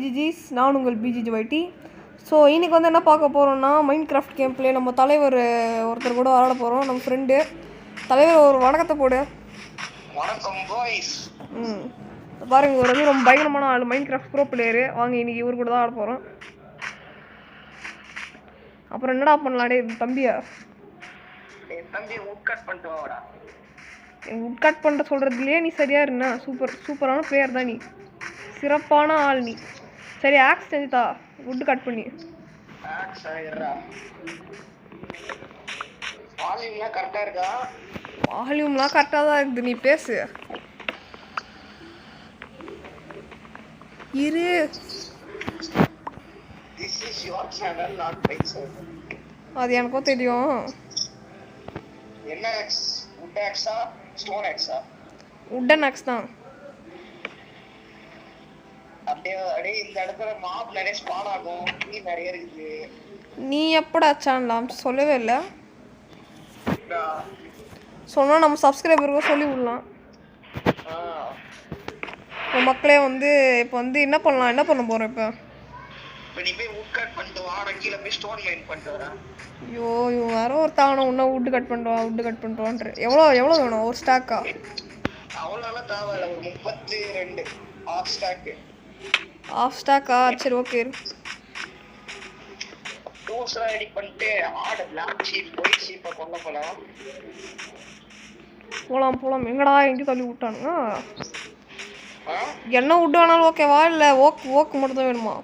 பிஜிஜிஸ், நான் உங்கள் பிஜிஜிஒய்டி. ஸோ இன்றைக்கி வந்து என்ன பார்க்க போகிறோம்னா மைண்ட் கிராஃப்ட் கேம் பிளே. நம்ம தலைவர் ஒருத்தர் கூட விளாட போகிறோம், நம்ம ஃப்ரெண்டு. தலைவர் ஒரு வணக்கத்தை போடு. வணக்கம் பாய்ஸ். பாருங்க, ஒரு வந்து ரொம்ப பயங்கரமான ஆள், மைண்ட் கிராஃப்ட் ப்ரோ பிளேயரு. வாங்க இன்னைக்கு இவர் கூட தான் ஆட போகிறோம். அப்புறம் என்னடா பண்ணலாம் டே தம்பியா? தம்பி உட் கட் பண்ணிட்டு வாடா. உட் கட் பண்ணுற சொல்கிறதுலையே நீ சரியாக இருந்தா சூப்பரான பிளேயர் தான் நீ, சிறப்பான ஆள் நீ. சரி ஆக்ஸ் செஞ்சுதா, உட் கட் பண்ணி. ஆக்ஸ் ஆயிரா. வால்யூம்லாம் கரெக்டாக இருக்கா? வால்யூம்லாம் கரெக்டாக தான் இருக்குது, நீ பேசு. இரு. This is your channel, not my channel. அது எனக்கும் தெரியும். என்ன ஆக்ஸ்? உட் ஆக்ஸா ஸ்டோன் ஆக்ஸா? உட்டன் ஆக்ஸ் தான். அப்படியே இந்த இடத்துல மாப் நிறைய ஸ்பான் ஆகும், நீ நிறைய இருக்குது. நீ எப்படா சேனலாம் சொல்லவே இல்லை. சொன்னால் நம்ம சப்ஸ்கிரைபருக்கும் சொல்லி விடலாம். இப்போ மக்களே வந்து இப்போ வந்து என்ன பண்ண போகிறோம் இப்போ? நீ போய் உட் கட் பண்ணிட்டு வா, நான் கீழே போய் ஸ்டோன் மைன் பண்ணிட்டு வரேன். ஐயோ இவன் வேற ஒரு தானம் இன்னும் உட்டு கட் பண்ணிட்டு எவ்வளோ வேணும் ஒரு ஸ்டாக்கா? அவ்வளோலாம் தேவையில்ல, ஒரு 32 ஆஃப் ஸ்டாக்கு. ஆஃப் ஸ்டாக்கா? சரி ஓகே. டூல்ஸ்லாம் ரெடி பண்ணிட்டு ஆடு பிளாக் ஷீப் ஒயிட் ஷீப்பை கொண்டு போகலாம். எங்கடா எங்கேயும் தள்ளி விட்டானுங்க. என்ன விட்டு வேணாலும் ஓகேவா, இல்லை ஓக்கு மட்டும் தான் வேணுமா?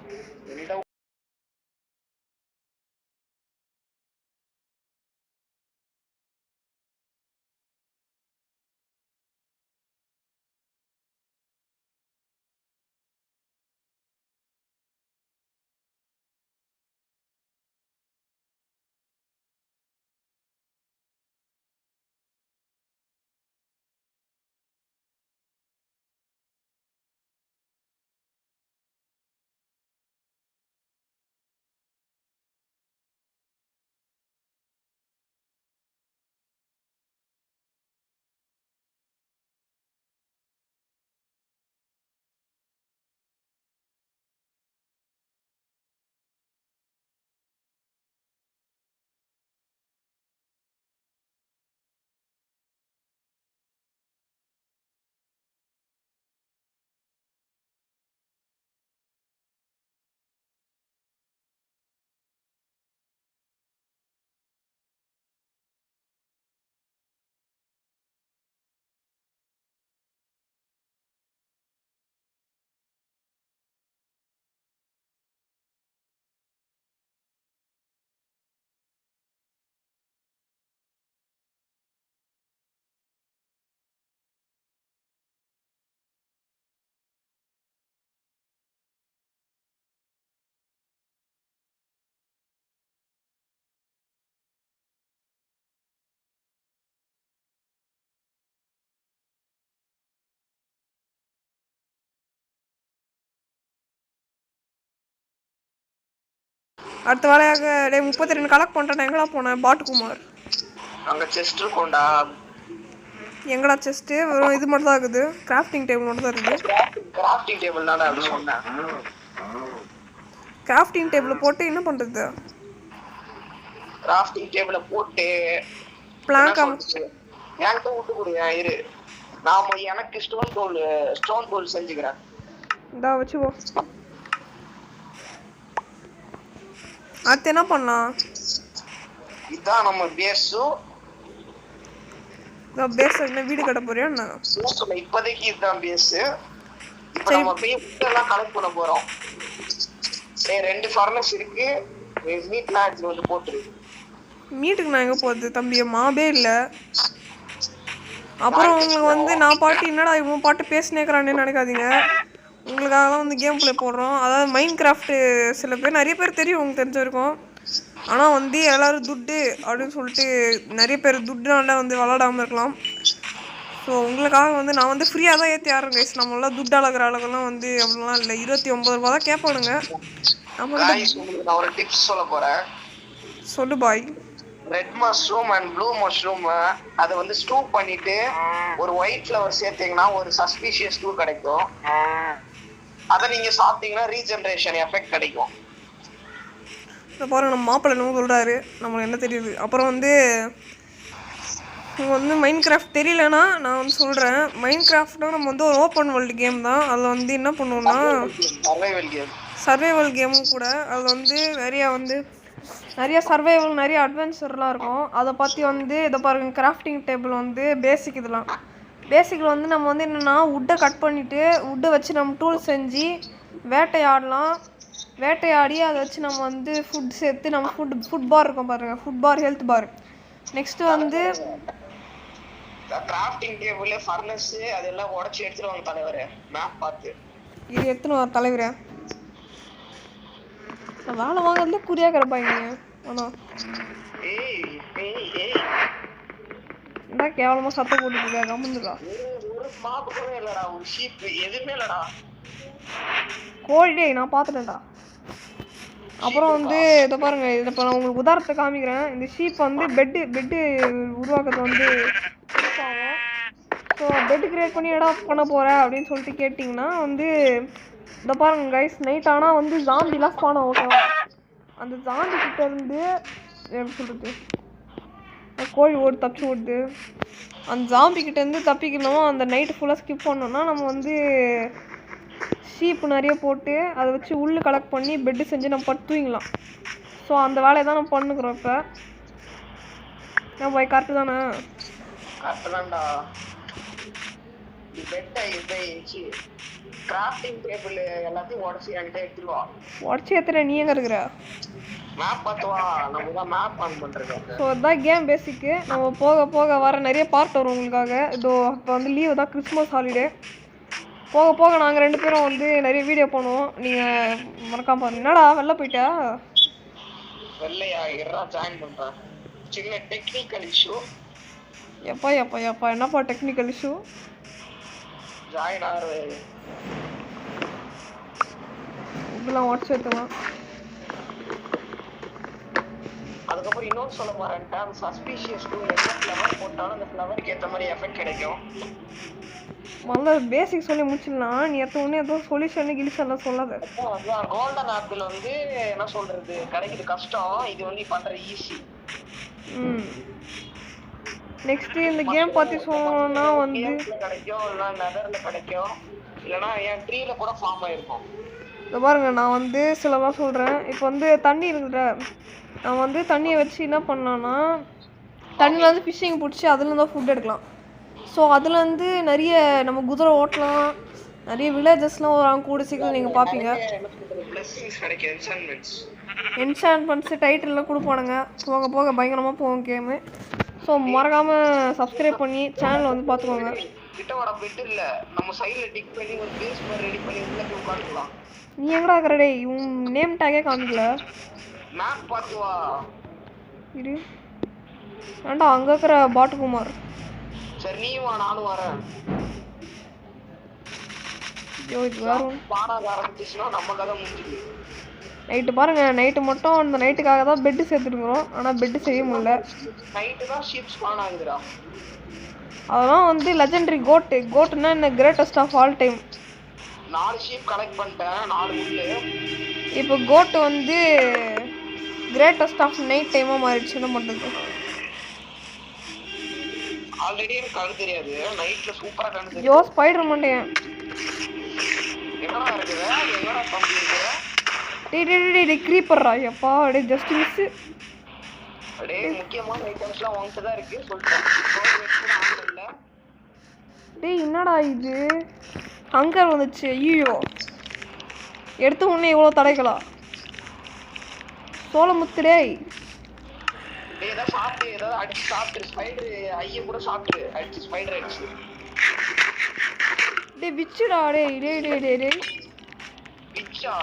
அடுத்த வேலையாக 32 கலெக்ட் பண்ணிட்டேன். எங்கடா போனேன் பாட்டுக்குமார்? அங்கே செஸ்ட் இருக்கும்டா. எங்கடா செஸ்ட்டு? வெறும் இது மட்டும் தான் இருக்குது, கிராஃப்டிங் டேபிள் மட்டும் தான் இருக்குது. கிராஃப்டிங் டேபிள் தானே அப்படி சொன்னேன். கிராஃப்டிங் டேபிளை போட்டு என்ன பண்ணுறது? கிராஃப்டிங் டேபிளை போட்டு பிளாங்க் என்கிட்ட விட்டு கொடுங்க, இரு. நாம எனக்கு ஸ்டோன் கோல் செஞ்சுக்கிறேன். இந்தா வச்சுக்கோ. அடுத்து என்ன பண்ணலாம்? இதான் நம்ம பேஸு. பேஸ் என்ன வீடு கட்ட போறியா என்ன? இப்போதைக்கு இதுதான் பேஸு. இப்போ நம்ம போய் எல்லாம் கலெக்ட் பண்ண போறோம். 2 ஃபர்னஸ் இருக்கு, மீட்லாம் எடுத்து வந்து போட்டுரு. மீட்டுக்கு நான் எங்கே போகிறது தம்பி? மாபே இல்லை. அப்புறம் உங்களுக்கு வந்து நான் பாட்டு என்னடா இவன் பாட்டு பேசினேக்கிறானே நினைக்காதீங்க. உங்களுக்காக தான் வந்து கேம் பிளே போடுறோம். அதாவது மைண்ட் கிராஃப்ட்டு சில பேர் நிறைய பேர் தெரியும், உங்களுக்கு தெரிஞ்ச வரைக்கும். ஆனால் வந்து எல்லோரும் துட்டு அப்படின்னு சொல்லிட்டு நிறைய பேர் துட்டுனால வந்து விளாடாமல் இருக்கலாம். ஸோ உங்களுக்காக வந்து நான் வந்து ஃப்ரீயாக தான் ஏற்றி ஆடுறேன் கைஸ். நம்மளாம் துட்டு அழகிற அளவுக்குலாம் வந்து அப்படிலாம் இல்லை. 29 ரூபா தான் கேட்பானுங்க. நான் ஒரு டிப்ஸ் சொல்ல போகிறேன். சொல்லு பாய். Red mushroom and blue mushroom அதை வந்து ஸ்டூ பண்ணிட்டு ஒரு ஒயிட் ஃப்ளவர் சேர்த்தீங்கன்னா ஒரு சஸ்பீஷியஸ் ஸ்டூ கிடைக்கும். அதை நீங்க சாப்பிட்டீங்கன்னா ரீஜெனரேஷன் எஃபெக்ட் கிடைக்கும். இதை பாருங்க, நம்ம மாப்பிள்ளை என்னமோ சொல்கிறாரு, நம்மளுக்கு என்ன தெரியுது. அப்புறம் வந்து நீங்கள் வந்து மைண்ட் கிராஃப்ட் தெரியலனா நான் வந்து சொல்கிறேன். மைண்ட் கிராஃப்ட்னா நம்ம வந்து ஒரு ஓப்பன் வேர்ல்டு கேம் தான். அதில் வந்து என்ன பண்ணுவோம்னா சர்வைவல் கேமும் கூட. அதில் வந்து நிறைய சர்வைவல், நிறைய அட்வென்ச்சர்லாம் இருக்கும். அதை பற்றி வந்து இதை பாருங்க, கிராஃப்டிங் டேபிள் வந்து பேசிக். இதெல்லாம் பேசிக்கில் வந்து நம்ம வந்து என்னென்னா வுட்டை கட் பண்ணிவிட்டு வுட்டை வச்சு நம்ம டூல் செஞ்சு வேட்டையாடலாம். வேட்டையாடி அதை வச்சு நம்ம வந்து ஃபுட் சேர்த்து நம்ம ஃபுட் பார் இருக்கும் பாருங்கள், ஃபுட் பார், ஹெல்த் பார். நெக்ஸ்ட்டு வந்து கிராஃப்டிங் டேபிள், ஃபர்னஸ் அதெல்லாம் உடைச்சு எடுத்துட்டு வாங்க தலைவரே. மேப் பார்த்து இது எடுத்துன்னு வர தலைவரே. வேலை வாங்கறதுல குறியா கிடப்பாங்க. ஆனால் என்ன கேவலமாக சத்தம் போட்டுருக்கா, கம்முந்துக்கா. ஒரு மாப்பு கூட இல்லடா, ஒரு ஷீப் எதுவுமே இல்லடா. கோழிடே நான் பார்த்துட்டேன்டா. அப்புறம் வந்து இதை பாருங்க, இதை இப்போ நான் உங்களுக்கு உதாரணத்தை காமிக்கிறேன். இந்த ஷீப் வந்து பெட்டு உருவாக்குறது வந்து ஆகும். ஸோ பெட்டு கிரியேட் பண்ணி எடா பண்ண போகிறேன் அப்படின்னு சொல்லிட்டு கேட்டிங்கன்னா வந்து இதை பாருங்க கைஸ், நைட் ஆனால் வந்து ஜாம்பிலாம் ஸ்பான் ஆகும். ஓகேவா? அந்த ஜாம்பி கிட்ட இருந்து எப்படி சொல்கிறது, கோழி தப்பிச்சு ஓடுது. அந்த ஜாம்பி கிட்டேருந்து தப்பிக்கணும். அந்த நைட்டு ஃபுல்லாக ஸ்கிப் பண்ணோன்னா நம்ம வந்து ஷீப்பு நிறைய போட்டு அதை வச்சு உள்ளே கலெக்ட் பண்ணி பெட்டு செஞ்சு நம்ம பட்டு தூங்கிடலாம். ஸோ அந்த வேலையை தான் நம்ம பண்ணுக்கிறோம் இப்போ. ஏன் பாய், கரெக்டு தானே? கரெக்டு தான்டா. கிராஃப்டிங் டேபிள் எல்லாத்தையும் உடச்சி என்கிட்ட எடுத்துருவா. உடச்சி எத்தனை நீ எங்கே இருக்கிற? மேப் பார்த்துவா, நம்ம தான் மேப் ஆன் பண்ணுறோம். ஸோ இதுதான் கேம் பேசிக்கு. நம்ம போக போக வர நிறைய பார்ட் வரும் உங்களுக்காக. இதோ இப்போ வந்து லீவு தான், கிறிஸ்மஸ் ஹாலிடே. போக போக நாங்கள் 2 பேரும் வந்து நிறைய வீடியோ பண்ணுவோம். நீங்கள் மறக்காம பாருங்க. என்னடா வெளில போயிட்டா? வெள்ளையா இருடா, ஜாயின் பண்ணுறேன். சின்ன டெக்னிக்கல் இஷ்யூ. எப்பா என்னப்பா டெக்னிக்கல் இஷ்யூ? ஜாயின் ஆறு இப்படிலாம் வாட்ஸ் எடுத்துக்கலாம். அதுக்கப்புறம் இன்னொன்று சொல்ல போறேன்ட்டா, அந்த சஸ்பீஷியஸ் டூ என்ன ஃப்ளவர் போட்டாலும் அந்த ஃப்ளவருக்கு ஏற்ற மாதிரி எஃபெக்ட் கிடைக்கும். முதல்ல பேசிக் சொல்லி முடிச்சிடலாம். நீ ஒன்று ஏதோ சொல்யூஷன் கிளிஷன்லாம் சொல்லாத. அதுதான் கோல்டன் ஆப்பிள் வந்து என்ன சொல்றது, கிடைக்கிறது கஷ்டம். இது வந்து பண்ற ஈஸி. நெக்ஸ்ட் இந்த கேம் பத்தி சொல்லணும்னா வந்து கிடைக்கும், இல்லைன்னா நெதர்ல கிடைக்கும், இல்லைன்னா என் ட்ரீல கூட ஃபார்ம் ஆயிருக்கும். இதை பாருங்க, நான் வந்து சிலதான் சொல்கிறேன். இப்போ வந்து தண்ணி இருக்குதுல, நான் வந்து தண்ணியை வச்சு என்ன பண்ணலான்னா தண்ணியில் வந்து ஃபிஷ்ஷிங் பிடிச்சி அதுலேருந்து தான் ஃபுட் எடுக்கலாம். ஸோ அதுலேருந்து நிறைய நம்ம குதிரை ஓட்டலாம், நிறைய வில்லேஜஸ்லாம் வராங்க கூட சீக்கிரம் நீங்கள் பார்ப்பீங்க. என்சான்மெண்ட்ஸு டைட்டில்லாம் கொடுப்பானுங்க. போக போக பயங்கரமாக போகும் கேமு. ஸோ மறக்காமல் சப்ஸ்கிரைப் பண்ணி சேனலை வந்து பார்த்துக்கோங்க. கிட்ட வர பெட் இல்ல, நம்ம சைடுல டிக் பண்ணி ஒரு பேஸ் மாதிரி ரெடி பண்ணி உள்ள போய் உட்கார்ந்துக்கலாம். நீ எங்கடா இருக்கற டேய்? உன் நேம் டேகே காமிக்கல. மேப் பார்த்து வா. இரு ஏண்டா அங்க இருக்கற பாட்டுகுமார். சரி நீ வா, நானும் வரேன். ஐயோ இது வரும். பாடாத ஆரம்பிச்சுனா நம்ம கதை முடிஞ்சுது. நைட்டு பாருங்க, நைட்டு மட்டும் அந்த நைட்டுக்காக தான் பெட் சேர்த்துருக்குறோம். ஆனால் பெட் செய்ய முடியல. நைட்டு தான் ஷிப் ஸ்பான் ஆகுதுடா. அதெல்லாம் வந்து லெஜெண்டரி கோட்டுன்னா என்ன, greatest of all time. 4 sheep collect பண்ணிட்டேன், 4 முள்ளு. இப்போ கோட்டு வந்து கிரேட்டஸ்ட் ஆஃப் நைட் டைமாக மாறிடுச்சு. என்ன பண்ணுறது? ஆல்ரெடி எனக்கு கண்ணு தெரியாது, நைட்ல சூப்பரா கண்ணு தெரியும். யோ ஸ்பைடர் மண்டையன் என்னடா இருக்குது? என்னடா தம்பி இருக்கு? டேய் க்ரீப்பர்ரா. எப்பா டேய் ஜஸ்ட் மிஸ். டேய் முக்கியமான ஐட்டம்ஸ்லாம் வாங்கிட்டு தான் இருக்கு சொல்லிட்டேன். டேய் என்னடா இது? ஹங்கர் வந்துச்சு. ஐயோ எடுத்த உடனே இவ்வளோ தடைகளா? சோளமுத்து டேய். டேய் ஏதாவது சாப்பிட்டு, ஏதாவது அடிச்சு சாப்பிட்டு, ஸ்பைடர் ஐய கூட சாப்பிட்டு அடிச்சு ஸ்பைடர் அடிச்சு. டேய் விச்சுடா. டேய் டேய் டேய் டேய் டேய் விச்சா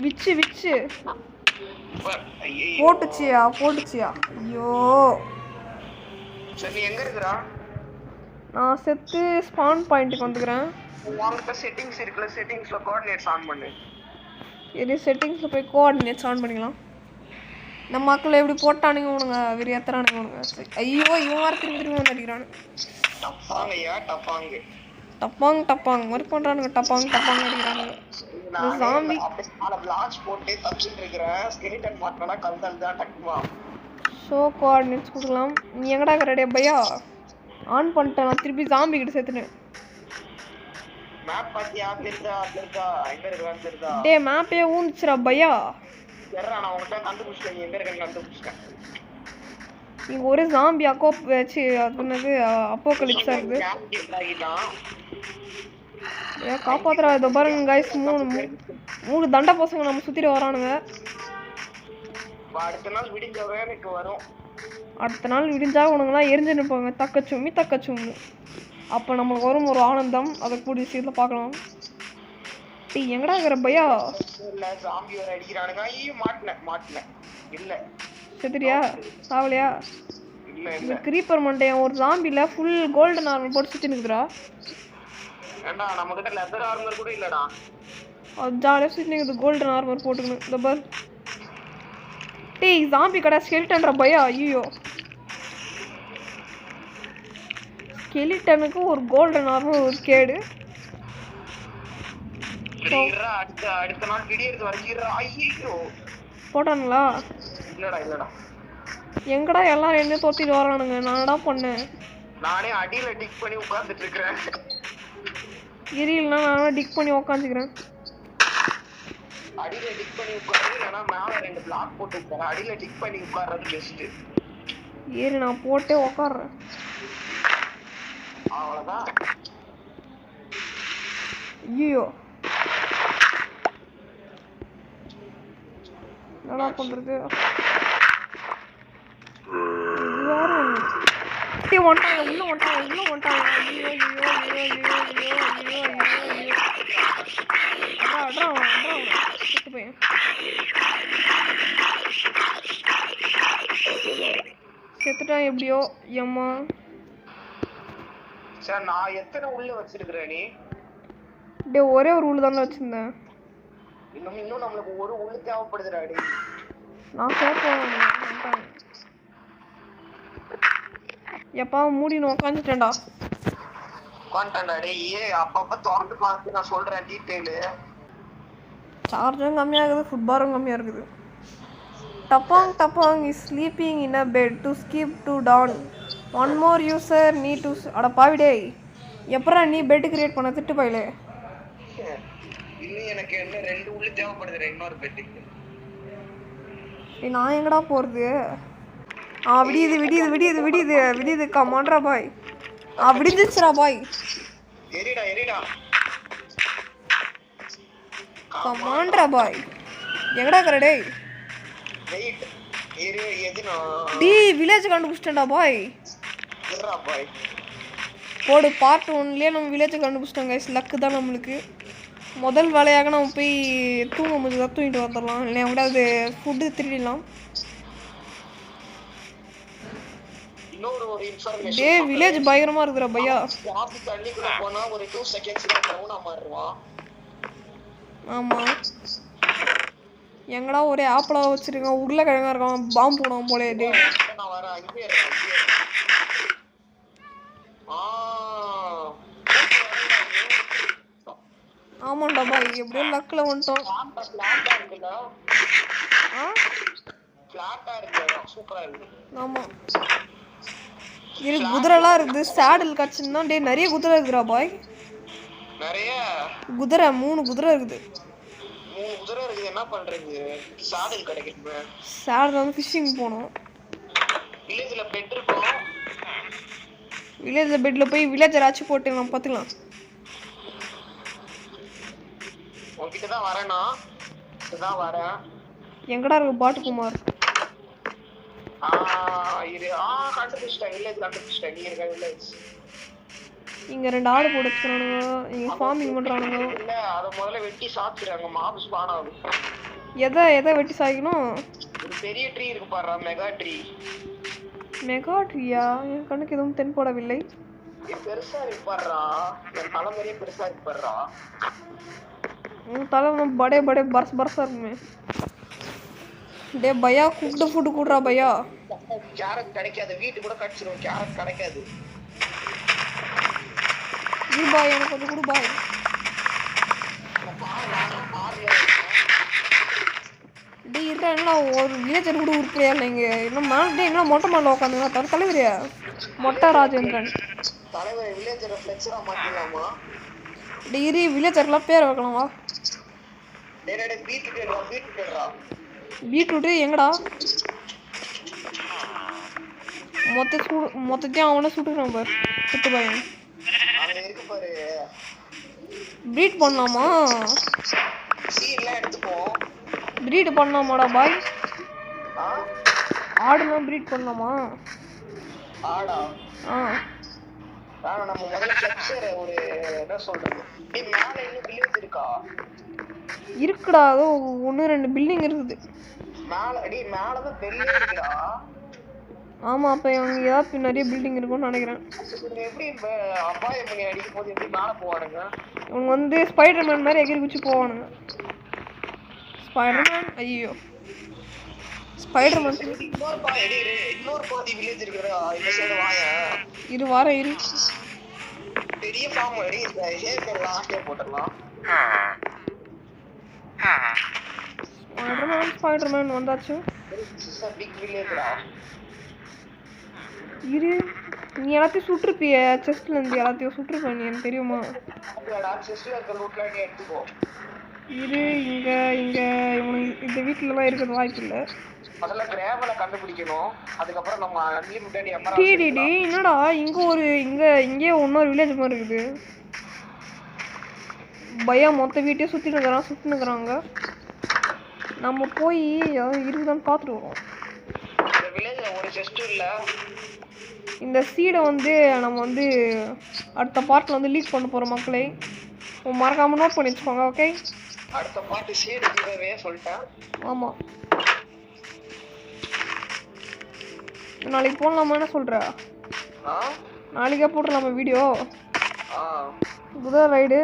விச்சு போட்டுச்சியா? ஐயோ சரி நீ எங்க இருக்கறா? நான் செத்து ஸ்பான் பாயிண்ட்க்கு வந்துக்கிறேன். உங்க செட்டிங்ஸ் இருக்குல, செட்டிங்ஸ்ல கோஆர்டினேட்ஸ் ஆன் பண்ணு. இது செட்டிங்ஸ்ல போய் கோஆர்டினேட்ஸ் ஆன் பண்ணிக்கலாம். நம்ம மக்கள் எப்படி போட்டானுங்க உனங்க வேறு ஏத்துறானுங்க உனங்க. ஐயோ இவன் வேறு திரும்பி வந்து அடிக்கிறானு. டப்பாங்கய்யா டப்பாங்க மாதிரி பண்ணுறானுங்க. டப்பாங்க அடிக்கிறானுங்க. zombie பிளாக்ஸ் போட்டு தப்பிச்சிட்டு இருக்கிறேன். ஸ்கெலிட்டன் மாட்டனா கல்தல் தான் டக்குமா. ஷோ கோஆர்டினேட்ஸ் கொடுக்கலாம். நீ எங்கடா ரெடியா பையா? ஆன் பண்ணிட்டேன். நான் திருப்பி ஜாம்பி கிட்ட சேர்த்துனேன். மேப் பாத்தியா? தெரிதா எங்க இருக்கான்னு தெரிதா? டேய் மேப்பே ஊந்துச்சுடா பையா. எறா நான் உன்கிட்ட கண்டுபிடிச்சிட்டேன். எங்க இருக்கேன்னு கண்டுபிடிச்சிட்டேன். இங்க ஒரு ஜாம்பி அக்கோப் வச்சு அது என்னது அப்போகலிப்ஸா இருக்கு. காப்பாத்துறா. இதை பாருங்க கைஸ், மூணு தண்டை பசங்க நம்ம சுத்திட்டு வரானுங்க. அடுத்த நாள் விடிஞ்சவரே எனக்கு வரும். அடுத்த நாள் விடிஞ்சா உனங்கெல்லாம் எரிஞ்சு நிற்பாங்க. தக்கச்சும்மி. அப்போ நம்மளுக்கு வரும் ஒரு ஆனந்தம். அதை கூடிய சீட்டில் பார்க்கலாம். டீ எங்கடா இருக்கிற பையா? இல்லை ஜாம்பி வர அடிக்கிறானுங்க. ஐயோ மாட்டினேன் இல்லை செத்துறியா? சாவலையா? இல்லை கிரீப்பர் மண்டையன் ஒரு ஜாம்பியில் ஃபுல் கோல்டன் ஆர்மர் போட்டு சுற்றி நிற்குதுடா. ஏண்டா நம்ம கிட்ட லெதர் ஆர்மர் கூட இல்லடா. அது ஜாலியாக சுற்றி நிற்குது. கோல்டன் ஆர்மர் போட்டுக்கணும். இந்த பார் டேய் ஜாம்பி கடை ஸ்கெலிட்டன்ற பையா. ஐயோ ஸ்கெலிட்டனுக்கு ஒரு கோல்டன் ஆர்மர் ஒரு கேடு. அடுத்த நாள் விடியறது வரைக்கும் ஐயோ போட்டானுங்களா? இல்லடா எங்கடா எல்லாரும் என்ன தோத்திட்டு வரானுங்க? நானடா பண்ணேன். நானே அடியில டிக் பண்ணி உட்கார்ந்துட்டு இருக்கிறேன். எரியலனா நானும் டிக் பண்ணி உட்காந்துக்கிறேன். அடியில டிக் பண்ணி உட்கார்றது இல்லைன்னா மேல 2 பிளாக் போட்டு உட்கார. அடியில டிக் பண்ணி உட்கார்றது பெஸ்ட். ஏறி நான் போட்டே உட்காடுறேன். அவ்வளவுதான். ஐயோ என்னடா பண்றது? உள்ள வந்துட்டாங்க. செத்துட்டான் எப்படியோ. ஏம்மா சார் நான் எத்தனை உள்ள வச்சிருக்கிறேன்? நீ டே ஒரே ஒரு உள்ள தானே வச்சிருந்தேன். இன்னும் நம்மளுக்கு ஒரு உள்ள தேவைப்படுதுடா. டே நான் சேர்ப்பேன். எப்பா மூடின்னு உட்காந்துட்டேன்டா. அப்பப்ப திறந்து பார்த்து நான் சொல்றேன் டீட்டெயிலு. சார்ஜும் கம்மியாகுது, ஃபுட்பாரும் கம்மியாக இருக்குது. டப்பாங் is sleeping in a bed to skip to dawn. One more user நீ டு. அட பாவிடே, எப்பரா நீ பெட் கிரியேட் பண்ண திட்டு பாயிலே? இன்னும் எனக்கு என்ன 2 உள்ள தேவைப்படுது இன்னொரு பெட்டுக்கு. நான் எங்கடா போறது? விடியுது கமாண்ட்ரா பாய். விடிஞ்சிச்சுடா பாய். எரிடா கமாண்ட்ரா பாய். எங்கடா இருக்கற டேய்? வெயிட் எதுனா டி வில்லேஜ் கண்டுபிடிச்சிட்டேன்டா பாய். எறா பாய் போடு பார்ட் 1லயே நம்ம வில்லேஜ் கண்டுபிடிச்சிட்டோம் गाइस. லக்கு தான் நம்மளுக்கு. முதல் வேலையாக நம்ம போய் தூங்கும்போது தூங்கிட்டு வந்துடலாம். இல்லை எங்கடாவது ஃபுட்டு திருடிடலாம். இன்னொரு இன்ஃபர்மேஷன். டே வில்லேஜ் பயங்கரமா இருக்குடா பையா. காபி தண்ணி கூட போனா ஒரு 2 செகண்ட்ஸ்ல டவுனா மாறுவான். ஆமா எங்கடா ஒரே ஆப்பிளா வச்சிருக்கான். உருளைக்கிழங்கா இருக்கான். பாம்பு போடுவான் போலே. டே நான் வரேன். இங்கே இரு. ஆமாண்டா பாய், எப்படியோ லக்ல வந்துட்டோம். ஆமா இரு குதிரைலாம் இருக்குது. சேடல் கட்சின்னா டே நிறைய குதிரை இருக்குடா பாய். நிறைய குதிரை 3 குதிரை இருக்குது. 3 குதிரை இருக்குது. என்ன பண்றது? சேடல் கிடைக்குது. சேடல் வந்து ஃபிஷிங் போகணும். வில்லேஜ்ல பெட் இருக்கும். வில்லேஜ்ல பெட்ல போய் வில்லேஜர் ஆச்சு போட்டு நம்ம பார்த்துக்கலாம். உன்கிட்ட தான் வரேனா? இதான் வரேன். எங்கடா இருக்கு பாட்டுக்குமார்? இரு. கண்டுபிடிச்சிட்டேன். வில்லேஜ் கண்டுபிடிச்சிட்டேன். நீ இருக்க வில்லேஜ். இங்க 2 ஆடு போட்டு வச்சிருக்கானுங்க. இங்க ஃபார்மிங் பண்றானுங்க. இல்ல அத முதல்ல வெட்டி சாப்பிடுறாங்க. மாப் ஸ்பான் ஆகுது. எதை வெட்டி சாய்க்கணும்? ஒரு பெரிய ட்ரீ இருக்கு பாருடா. Mega tree. மெகா ட்ரீயா? என் கண்ணுக்கு எதுவும் தென்படவில்லை. இது பெருசா இருக்கு பாருடா. என் தலை மாதிரியே பெருசா இருக்கு பாருடா. உன் தலை படே பர்ஸா இருக்குமே. டே பையா குக்டு ஃபுட் கூடுறா பையா. கேரட் கிடைக்காது. வீட்டு கூட கடிச்சிரும். கேரட் கிடைக்காது. பாய் எனக்கு கொஞ்சம் கொடு பாய். டேய் இருடா, என்ன ஒரு வில்லேஜர் கூட உருப்படியா இல்லைங்க. இன்னும் மேலே எங்கன்னா மொட்டை மாடல உட்காந்துங்க. தலைவரியா மொட்டை ராஜேந்திரன். தலைவர் வில்லேஜரை ஃப்ளெக்ஸரா மாத்திடலாமா? டிகிரி வில்லேஜர்லாம் பேர் வைக்கலாமா? பீட்ரூட்டு எங்கடா? மொத்தத்தையும் அவனை சுட்டுக்கிறான் பாரு. சுட்டு பையன் ப்ரீட் பண்ணலாமா? ப்ரீட் பண்ணலாமாடா பாய்? ஆடுலாம் ப்ரீட் பண்ணலாமா? நம்ம முதல்ல ஸ்ட்ரக்சர் ஒரு என்ன சொல்றது, மேல இன்னும் வில்லேஜ் இருக்கா? இருக்குடா, அதோ 1-2 பில்டிங் இருக்குது மேல. மேலதான் பெரிய இருக்குடா. ஆமா, அப்ப இவங்க ஏதாவது நிறைய பில்டிங் இருக்கும்னு நினைக்கிறேன். எப்படி அபாயம் பண்ணி அடிக்கும் போது எப்படி மேல போவானுங்க? இவங்க வந்து ஸ்பைடர்மேன் மாதிரி எகிரி குச்சி போவானுங்க. ஸ்பைடர்மேன், ஐயோ ஸ்பைடர்மேன். இன்னொரு பாதி வில்லேஜ் இருக்குடா, இந்த சைடு வாயா. இரு பெரிய ஃபார்ம் அடி ஹேக்கர் லாஸ்டே போட்டுறலாம். ஸ்பைடர்மேன் வந்தாச்சு. பிக் வில்லேஜ்டா. இரு, நீ எல்லாத்தையும் சுட்டுருப்பிய, செஸ்ட்ல இருந்து எல்லாத்தையும் சுட்டுருப்ப நீ, எனக்கு தெரியுமா? செஸ்ட்ல இருக்க லூட்ல நீ எடுத்துக்கோ. இரு, இங்க இந்த வீட்டுலலாம் இருக்கிறது வாய்ப்பு இல்லை. முதல்ல கிராவலை கண்டுபிடிக்கணும், அதுக்கப்புறம் நம்ம அன்லிமிட்டட் எமரால்ட். டிடிடி என்னடா இங்கே இன்னொரு வில்லேஜ் மாதிரி இருக்குது. பையா மொத்த வீட்டையும் சுற்றினுக்குறாங்க. நம்ம போய் இருக்குதான்னு பார்த்துட்டு வரோம். இந்த வில்லேஜ்ல ஒரு செஸ்ட் இல்ல. இந்த சீடை வந்து நம்ம வந்து அடுத்த பார்ட்ல வந்து லீக் பண்ண போறோம் மக்களே. மறக்காம நோட் பண்ணி வச்சுக்கோங்க. ஓகே, அடுத்த பார்ட் சீடு கிவ்அவே சொல்லிட்டேன். ஆமா, நாளைக்கு போடலாமா? என்ன சொல்ற? நாளைக்கே போட்டுடலாமா வீடியோ? புதர் ரைடு,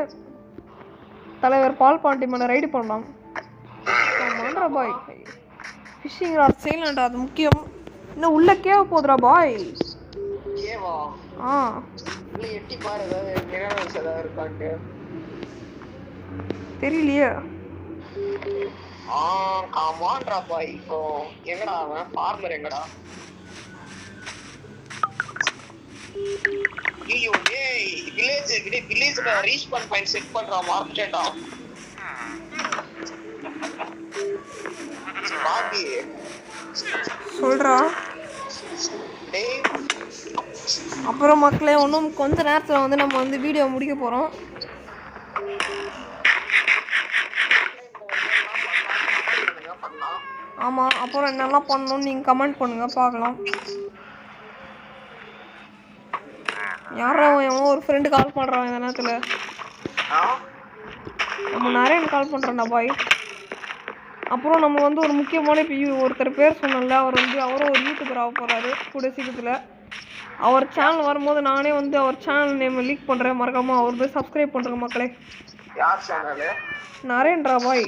தலைவர் பால் பாண்டி மேல ரைடு பண்ணலாம். பாய் ஃபிஷிங் ராட் செய்யலாம்டா, அது முக்கியம். இன்னும் உள்ள கேவ போதுடா பாய். கேவா? இல்ல எட்டி பாரு, மினரல்ஸ் ஏதாவது இருக்கான்னு தெரியலையே. கமான்டா பாய். இப்போ எங்கடா அவன் ஃபார்மர்? எங்கடா? ஐயோ டேய், வில்லேஜ்ல ரீஸ்பான் பாயிண்ட் செட் பண்றா, மார்க்கெட்டா. பாபி சொல்றா. டேய் அப்புறம் மக்களே, இன்னும் கொஞ்ச நேரத்துல வந்து நம்ம வந்து வீடியோ முடிக்க போறோம். ஆமா, அப்புறம் என்னெல்லாம் பண்ணணும்னு நீங்க கமெண்ட் பண்ணுங்க, பார்க்கலாம். யாரோ ஒரு ஃப்ரெண்டு கால் பண்றான் இந்த நேரத்துல. நம்ம நிறைய கால் பண்றோம்டா பாய். அப்புறம் நம்ம வந்து ஒரு முக்கியமான ஒருத்தர் பேர் சொன்னல, அவரும் ஒரு யூடியூபர் ஆக போறாரு கூட சீக்கிரத்துல. அவர் சேனல் வரும்போது நானே வந்து அவர் சேனல் நேம் லீக் பண்றேன். மறக்காம அவர் போய் சப்ஸ்கிரைப் பண்றேங்க மக்களே. யார் சேனல்? நரேந்திரா பாய்.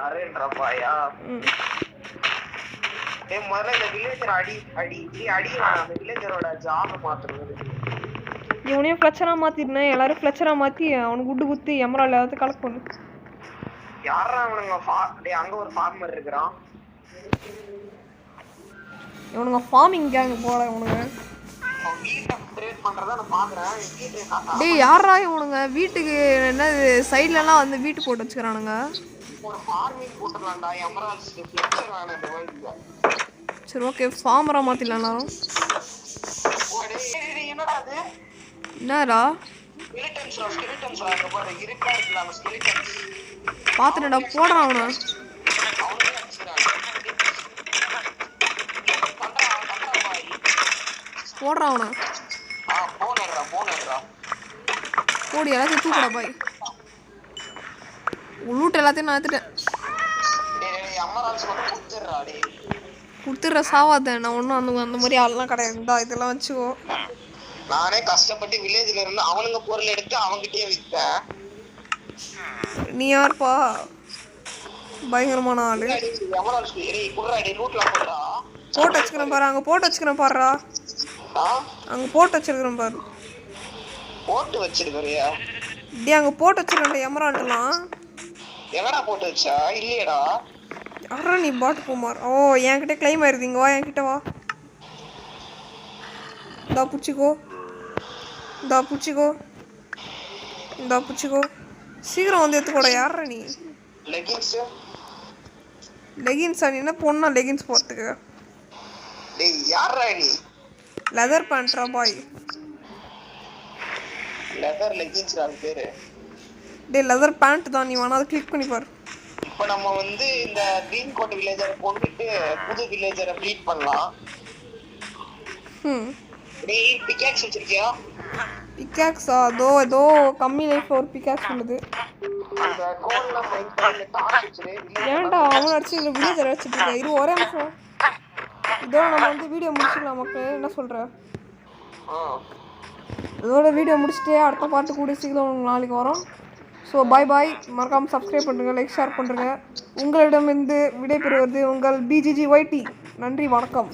நரேந்திரா பாயா? முதல்ல இந்த வில்லேஜர் அந்த வில்லேஜரோட ஜாப் மாத்துறது. இவனையும் ஃப்ளெச்சரா மாத்திருந்தேன். எல்லாரும் ஃப்ளெச்சரா மாத்தி அவனுக்கு குட்டு குத்தி எமரால் எல்லாத்தையும் கலெக்ட் பண்ணு. யாரா அவனுங்க? அங்க ஒரு ஃபார்மர் இருக்கிறான். இவனுங்க ஃபார்மிங் கேங் போல. இவனுங்க டேய் யாரா இவனுங்க? வீட்டுக்கு என்ன சைட்லலாம் வந்து வீட்டு போட்டு வச்சுக்கிறானுங்க. சரி ஓகே, ஃபார்மரா மாத்திடலாம். என்னடா பாத்துடா, போடுறான் அவனை. போடுறான் அவனை. போடி, எல்லாத்தையும் தூக்குடா பாய். உள்ளூட்டு எல்லாத்தையும் நான் எடுத்துட்டேன். கொடுத்துட்ற சாவாத. நான் ஒன்றும் அந்த மாதிரி ஆள்லாம் கிடையாது. இதெல்லாம் வச்சுக்கோ. நானே கஷ்டப்பட்டு வில்லேஜ்ல இருந்து அவனுங்க பொருள் எடுத்து அவங்கிட்டே வித்தேன். நீ யாருப்பா? பயங்கரமான ஆளு. போட்டு வச்சுக்கிறேன் பாரு, அங்க போட்டு வச்சுக்கிறேன் பாருடா. அங்க போட்டு வச்சிருக்கிறேன் பாரு. போட்டு வச்சிருக்கிறியா? டே அங்கே போட்டு வச்சிருக்கேன் எமரால்டெல்லாம். எங்கடா போட்டு வச்சா? இல்லையடா. யாரா நீ பாட்டு குமார்? ஓ என்கிட்ட கிளைம் ஆயிருந்தீங்க. வா என்கிட்ட வா. இந்தா பிடிச்சிக்கோ. இந்தா பிடிச்சிக்கோ. இந்தா பிடிச்சிக்கோ. சீக்கிரம் வந்து எடுத்துக்கூட. யாரா நீ? லெகின்ஸ். லெகின்ஸா? நீ என்ன பொண்ணா லெகின்ஸ் போகிறதுக்கு? டேய் யாரா நீ? லெதர் பேண்ட்ரா பாய். லெதர் லெகின்ஸ் அது பேரு. டே லெதர் பேண்ட் தான். நீ வேணா அதை கிளிக் பண்ணி பாரு. இப்போ நம்ம வந்து இந்த கிரீன் கோட் வில்லேஜரை கொண்டுட்டு புது வில்லேஜரை ப்ளீட் பண்ணலாம். டேய் பிக்காக்ஸ் வச்சிருக்கியா? பிக்காக்ஸா? அதோ ஏதோ கம்மி லைஃப் ஒரு பிக்காக்ஸ் உள்ளது. அந்த கோல்ல மைண்ட் பண்ணி டார்ச் வச்சிரு. ஏன்டா அவன் அடிச்சு இந்த வில்லேஜர் அடிச்சிட்டு இருக்க? இது ஒரே நிமிஷம். இதோட நம்ம வந்து வீடியோ முடிச்சுக்கலாம் மக்கள். என்ன சொல்ற? இதோட வீடியோ முடிச்சுட்டு அடுத்த பாட்டு கூட சீக்கிரம் உங்களுக்கு நாளைக்கு வரும். ஸோ பாய் பாய். மறக்காமல் சப்ஸ்கிரைப் பண்ணுறங்க, லைக் ஷேர் பண்ணுறங்க. உங்களிடமிருந்து விடைபெறுவது உங்கள் BGGYT. நன்றி, வணக்கம்.